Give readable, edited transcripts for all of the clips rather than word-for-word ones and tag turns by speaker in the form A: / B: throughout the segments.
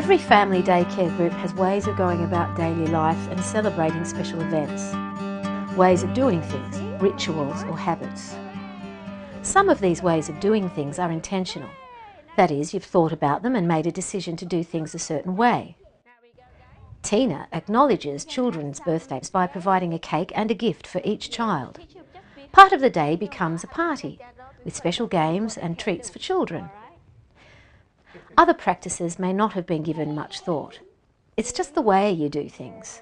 A: Every family daycare group has ways of going about daily life and celebrating special events, ways of doing things, rituals or habits. Some of these ways of doing things are intentional. That is, you've thought about them and made a decision to do things a certain way. Tina acknowledges children's birthdays by providing a cake and a gift for each child. Part of the day becomes a party, with special games and treats for children. Other practices may not have been given much thought. It's just the way you do things.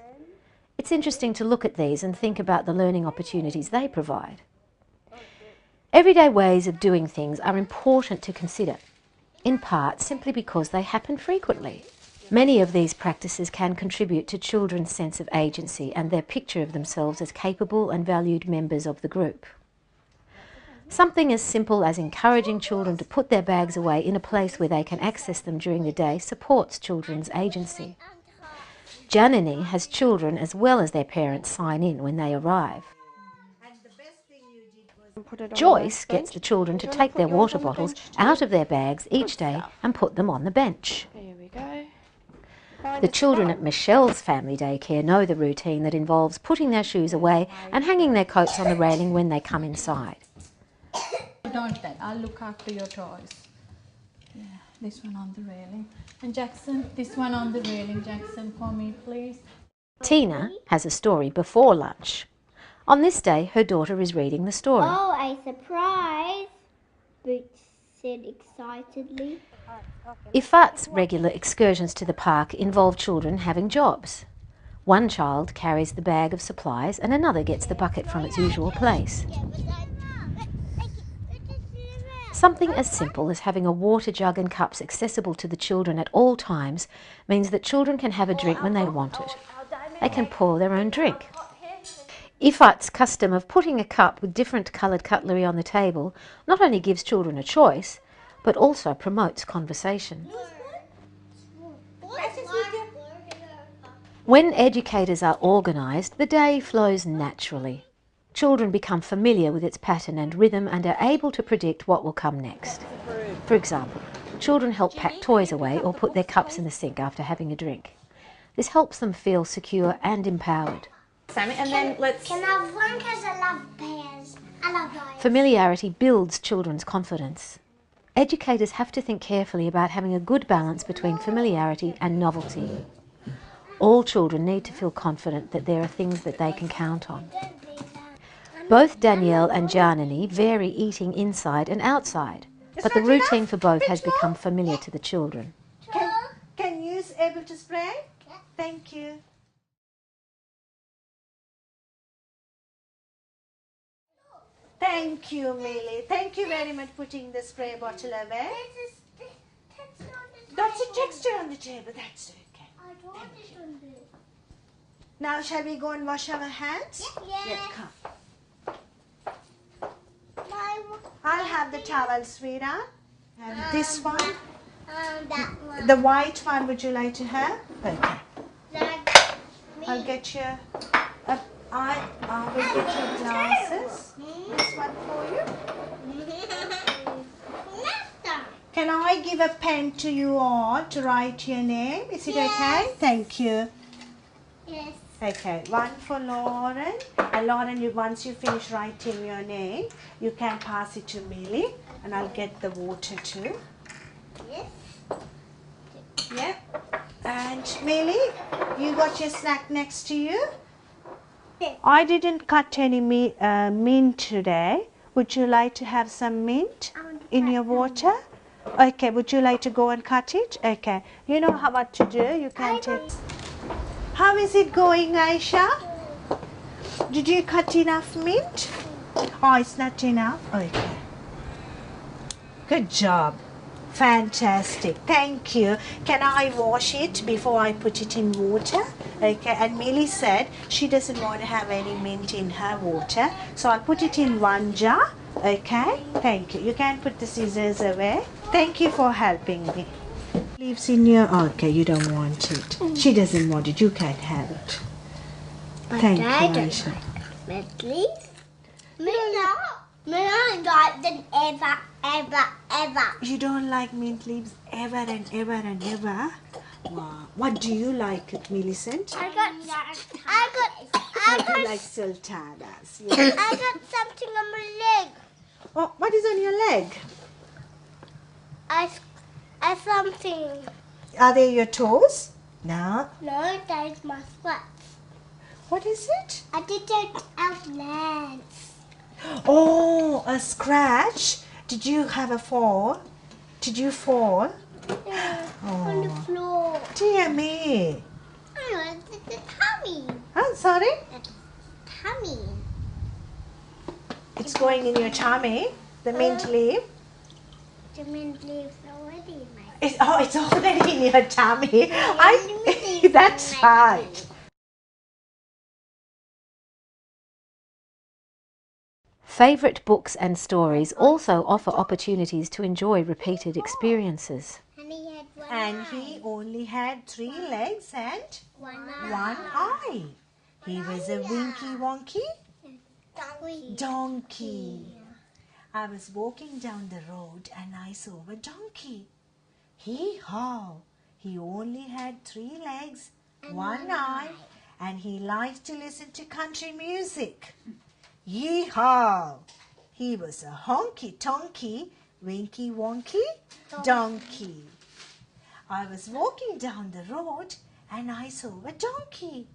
A: It's interesting to look at these and think about the learning opportunities they provide. Everyday ways of doing things are important to consider, in part simply because they happen frequently. Many of these practices can contribute to children's sense of agency and their picture of themselves as capable and valued members of the group. Something as simple as encouraging children to put their bags away in a place where they can access them during the day supports children's agency. Janani has children as well as their parents sign in when they arrive. Joyce gets the children to take their water bottles out of their bags each day and put them on the bench.
B: Here we go.
A: The children at Michelle's family daycare know the routine that involves putting their shoes away and hanging their coats on the railing when they come inside.
B: Don't then, I'll look after your toys. Yeah, this one on the railing. And Jackson, this one on the railing, Jackson, for me, please.
A: Tina has a story before lunch. On this day, her daughter is reading the story.
C: Oh, a surprise! Boots said excitedly.
A: Ifat's regular excursions to the park involve children having jobs. One child carries the bag of supplies and another gets the bucket from its usual place. Something as simple as having a water jug and cups accessible to the children at all times means that children can have a drink when they want it. They can pour their own drink. Ifat's custom of putting a cup with different coloured cutlery on the table not only gives children a choice, but also promotes conversation. When educators are organised, the day flows naturally. Children become familiar with its pattern and rhythm and are able to predict what will come next. For example, children help pack toys away or put their cups in the sink after having a drink. This helps them feel secure and empowered.
B: Sammy, and then let's...
C: Can I have one because I love bears? I love lions.
A: Familiarity builds children's confidence. Educators have to think carefully about having a good balance between familiarity and novelty. All children need to feel confident that there are things that they can count on. Both Danielle and Janani vary eating inside and outside, but the routine for both has become familiar to the children.
D: Can you able to spray? Thank you. Thank you, Millie. Thank you very much for putting the spray bottle away. That's a texture on the table. That's okay.
C: I don't want it on this.
D: Now shall we go and wash our hands?
C: Yeah.
D: Come. I'll have the towel, sweetheart. And this one.
C: That one.
D: The white one, would you like to have? Okay.
C: That,
D: I'll get you. I will get your glasses. This one for you. Can I give a pen to you all to write your name? Is it okay? Thank you.
C: Yes.
D: Okay, one for Lauren. And Lauren, once you finish writing your name, you can pass it to Millie, and I'll get the water too.
C: Yes.
D: Yep. And Millie, you got your snack next to you. I didn't cut any mint today. Would you like to have some mint in your water? Okay, would you like to go and cut it? Okay, you know what to do. You can take. How is it going, Aisha? Did you cut enough mint? Oh, it's not enough? Okay. Good job. Fantastic. Thank you. Can I wash it before I put it in water? Okay, and Millie said she doesn't want to have any mint in her water. So I'll put it in one jar. Okay, thank you. You can put the scissors away. Thank you for helping me. Leaves in your... Okay, you don't want it. She doesn't want it. You can't have it. Thank you, Aisha.
C: Mint leaves? I like them ever.
D: You don't like mint leaves ever and ever and ever? Wow. What do you like, Millicent?
C: I got
D: I do like sultanas. Yeah.
C: I got something on my leg.
D: Oh, what is on your leg?
C: I something.
D: Are they your toes? No.
C: No, that is my foot.
D: What is it?
C: I didn't have legs.
D: Oh, a scratch. Did you have a fall? Did you fall?
C: Yeah, on the floor.
D: Dear me.
C: Oh, it's the tummy.
D: Oh, sorry?
C: Tummy.
D: It's going in your tummy, the mint leaf.
C: The mint leaves already in my
D: It's already in your tummy. That's right.
A: Favourite books and stories also offer opportunities to enjoy repeated experiences.
C: And he had one
D: And he only had 3 legs and
C: one
D: 1 eye. He was a winky wonky donkey. I was walking down the road and I saw a donkey. Hee-haw! He only had 3 legs, 1 eye, and he liked to listen to country music. Yee-haw! He was a honky-tonky, winky-wonky donkey. I was walking down the road and I saw a donkey.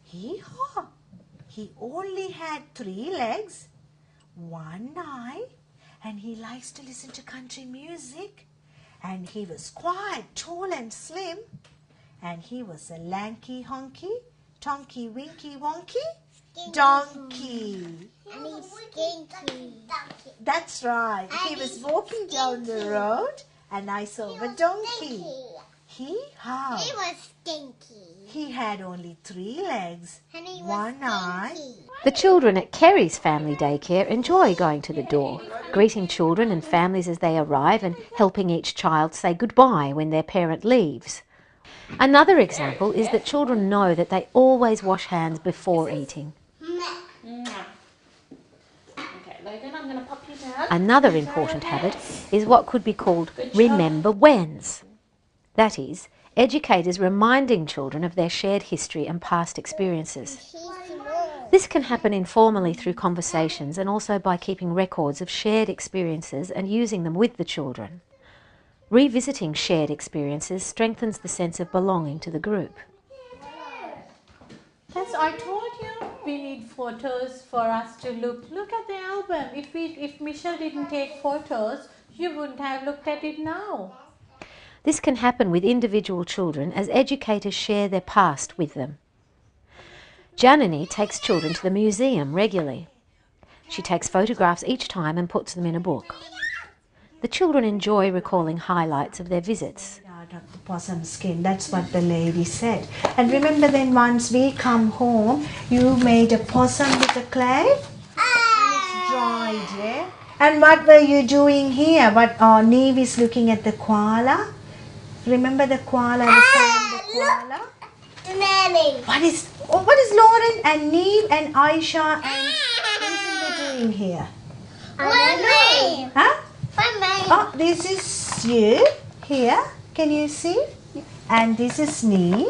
D: Hee-haw! He only had 3 legs, 1 eye, and he likes to listen to country music. And he was quite tall and slim. And he was a lanky, honky, tonky, winky, wonky donkey.
C: And he's stinky.
D: That's right. He was walking down the road and I saw a donkey. Hee-haw!
C: He was stinky.
D: He had only 3 legs,
C: And he was
D: 1 eye.
C: stinky.
A: The children at Kerry's family daycare enjoy going to the door, greeting children and families as they arrive and helping each child say goodbye when their parent leaves. Another example is that children know that they always wash hands before eating.
B: Okay, Logan, I'm going to pop you down.
A: Another important habit is what could be called remember whens. That is, educators reminding children of their shared history and past experiences.
C: He's small.
A: This can happen informally through conversations and also by keeping records of shared experiences and using them with the children. Revisiting shared experiences strengthens the sense of belonging to the group.
B: Yes, I told you we need photos for us to look. Look at the album. If Michelle didn't take photos, you wouldn't have looked at it now.
A: This can happen with individual children as educators share their past with them. Janani takes children to the museum regularly. She takes photographs each time and puts them in a book. The children enjoy recalling highlights of their visits.
D: Out of the possum skin, that's what the lady said. And remember then once we come home, you made a possum with the clay? And it's dried, yeah? And what were you doing here? Neve is looking at the koala. Remember the koala, the koala?
C: The nanny.
D: What is Lauren and Neve and Aisha and what is they doing here?
C: What name?
D: Huh?
C: What name?
D: Oh, this is you here. Can you see? And this is Neve.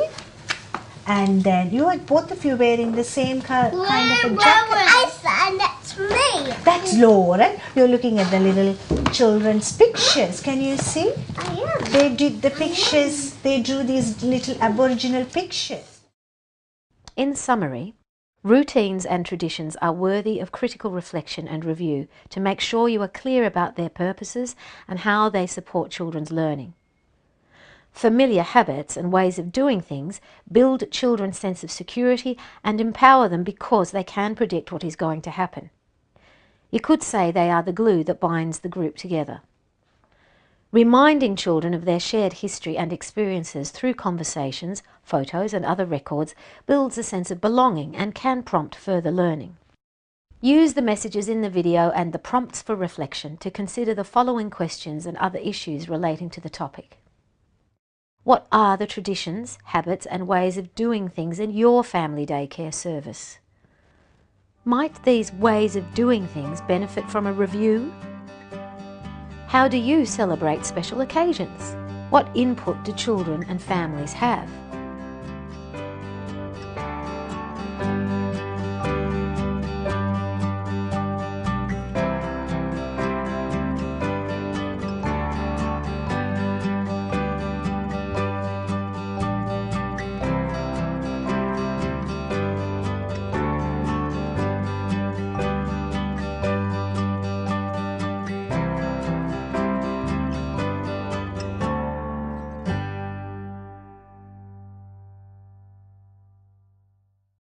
D: And then you are both of you wearing the same kind of a jacket.
C: I said that's me.
D: That's Lauren. You're looking at the little children's pictures. Can you see?
C: I am.
D: They did the pictures. They drew these little Aboriginal pictures.
A: In summary, routines and traditions are worthy of critical reflection and review to make sure you are clear about their purposes and how they support children's learning. Familiar habits and ways of doing things build children's sense of security and empower them because they can predict what is going to happen. You could say they are the glue that binds the group together. Reminding children of their shared history and experiences through conversations, photos and other records builds a sense of belonging and can prompt further learning. Use the messages in the video and the prompts for reflection to consider the following questions and other issues relating to the topic. What are the traditions, habits and ways of doing things in your family daycare service? Might these ways of doing things benefit from a review? How do you celebrate special occasions? What input do children and families have?